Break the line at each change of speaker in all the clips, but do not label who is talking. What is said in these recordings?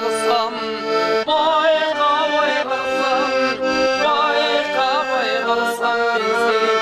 bayqasam, bayqa bayqasam, bayqa bayqasam ben seni.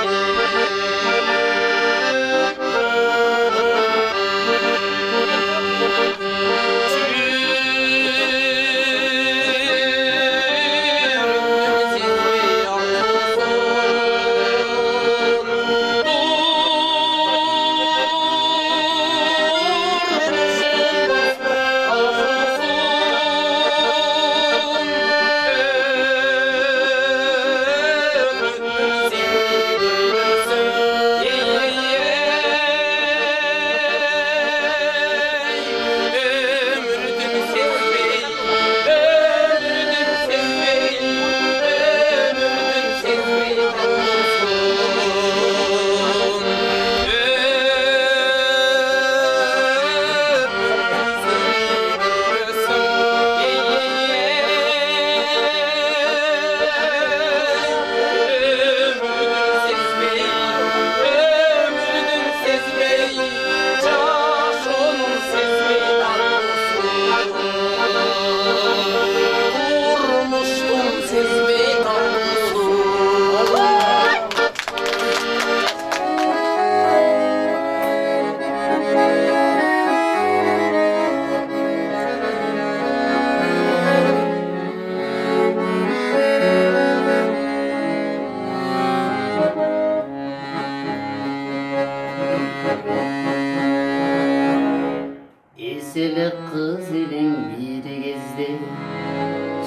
Eseli kız elin bir gezdi,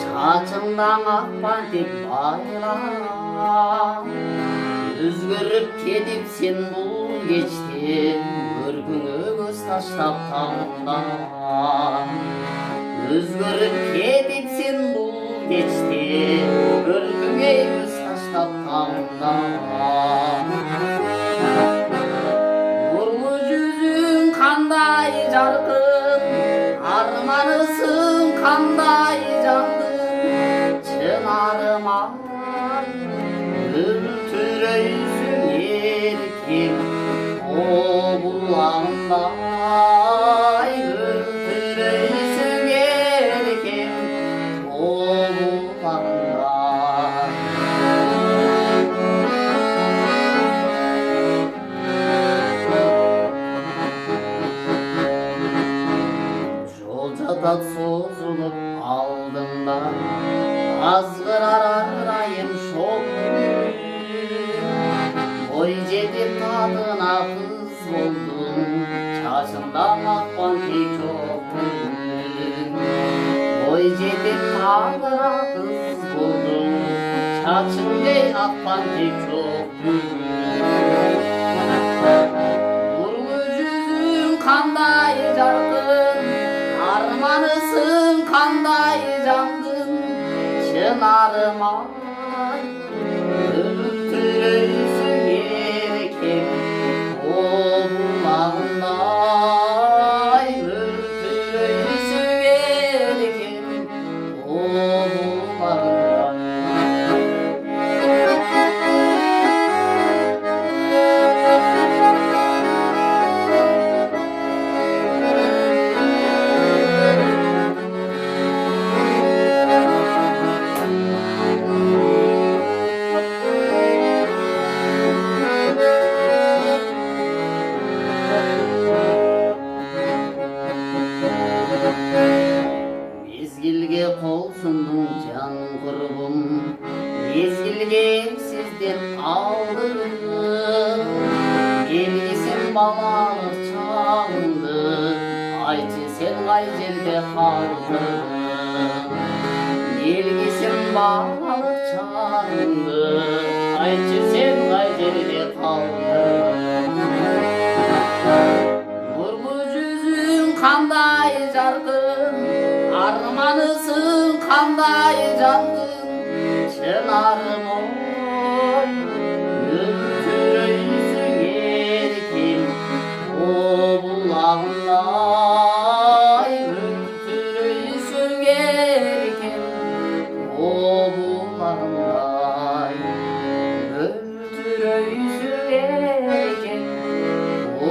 çaçından akpan tek bayla. Özgürüp kedip sen bul geçtin, örgüne göz taşlap tamda. Özgürüp kedip sen bul geçtin, örgüne göz taşlap tamda. Nurlu yüzün kanday jarkın, armanısın kanday jandın. Çınarıma ültüreysin erkim, o bulanday. Ültüreysin erkim, o bulanday. Yolcada sozulup aldımdan, azgırar arayım şok gün. Boy jedip tadına kız oldum, çaşından akpan tek çok gün. Boy jedip tadına kız oldum, çaşından akpan tek çok gün. Nurlu yüzün kanday jarkın, armanısın kanday jandın. Çınarıma ültüreysin erkim, o bulanday. Ültüreysin erkim, o bulanday. Mezgilge kol sundum can kurbum, mezgilge sizden aldım. Gelgisin balalık çağındı, ayçı sen kay jerde kaldın. Gelgisin balalık çağındı, ayçı sen kay jerde kaldın. Nurlu yüzün kanday jarkın, armanısın kanday jandın. Çınarım oy, ültüreysin erkim, o bulanday. Ültüreysin erkim, o bulanday. Ültüreysin erkim, o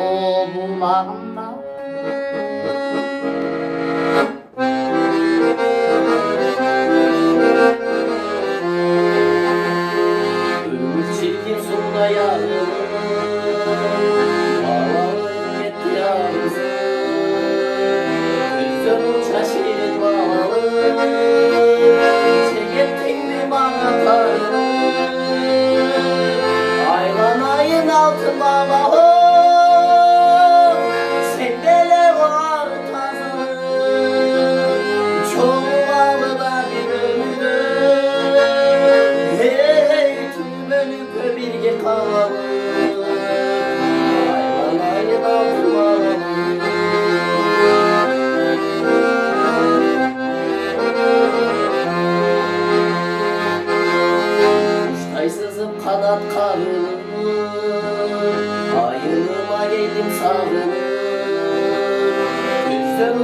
bulanday.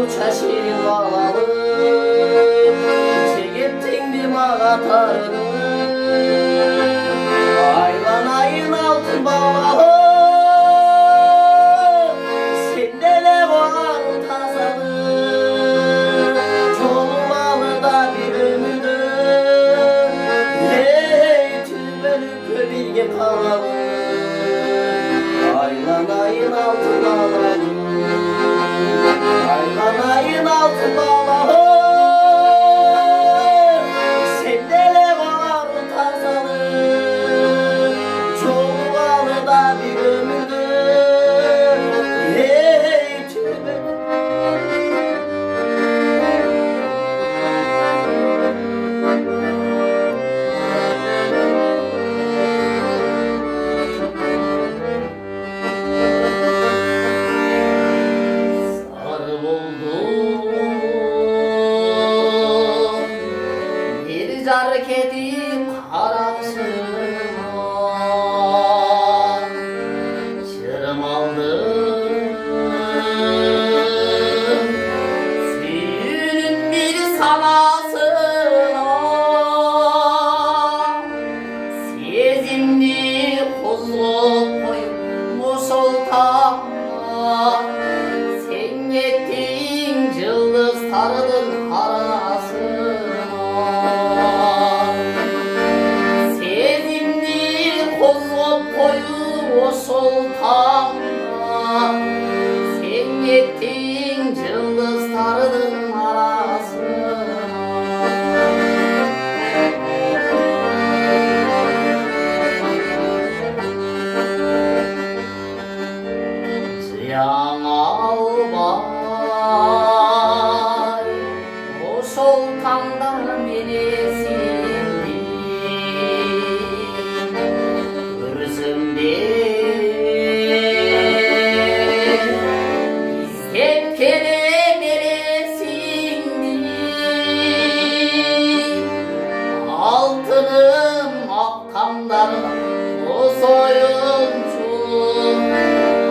çaşırıp alalım, çekiptin mağa tarını. Aylanayın altın bağlalı, sende ne var tazalı. Çoğumalı da bir ömürdür, hey tübölük birge kalalım. Aylanayın altın bağlalı, aylanayın altın bağlalı. Sende ne var tazalı, çoğumalı da bir ömürdür, hey tübölük. Sarı buldum bir car kedi karasına, çırım aldım suyunun bir salasına. Sezimli kuzlup koymuş oltama, sen ettin cılız tarıdın arasına. Sezimli kuzlup koymuş oltama, sen ettin cılız tarıdın arasına. Жалал-Абад ошол таңда мени сиздин көрсөмдө издеп келе бересиңди. Алтыным аккандар осоюнчу,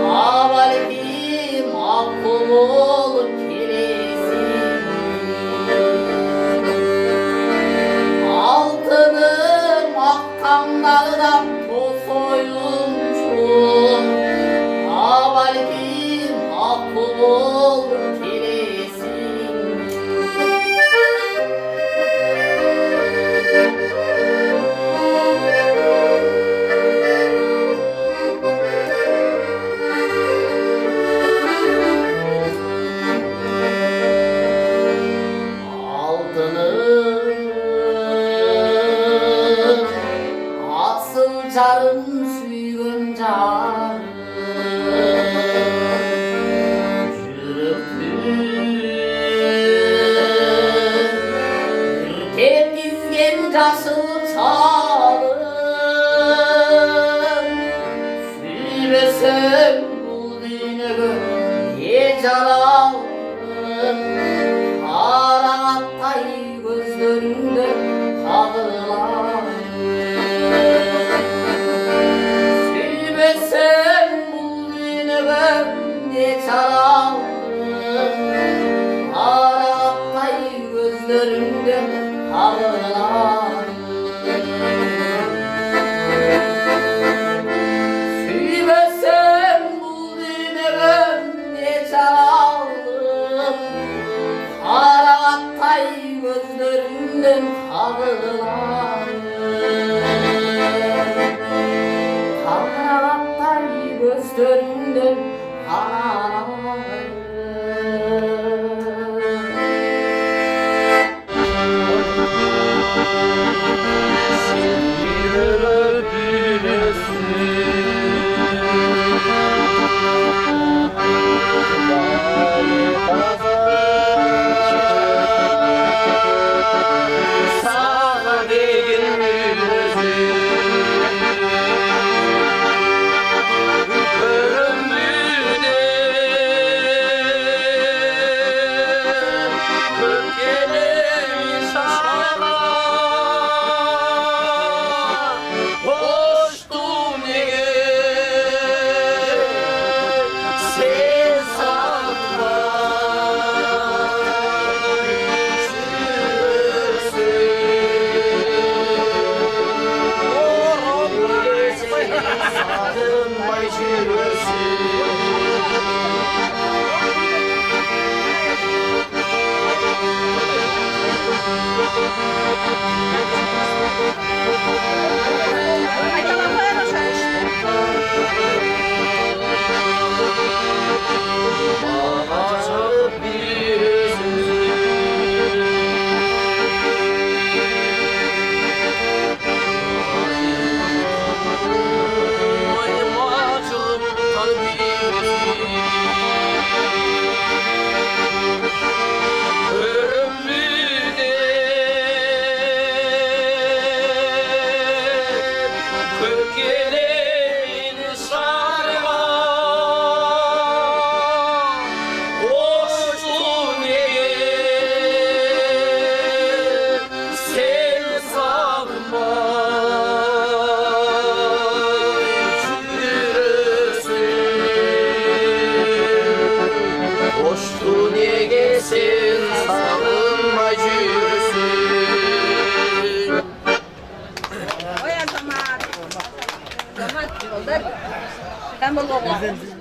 balkim akıl olup gelesin. Altının akkanlardan toz oyuncu, balkim akıl olup gelesin. Asıl carım süygün carım, ürkep dizgen casıl çalım. Süylesem bu dünyada ne Jalal'ım, Karanatay gözlerinde kalılar. Süylesem bu dünyada ne Jalal'ım, Karanatay gözlerinde kalılar. Süylesem bu dünyada ne Jalal'ım, Karanatay gözlerinden kalılar. Karanatay gözlerinden kalılar.
Sana değil mi özüm?
Ben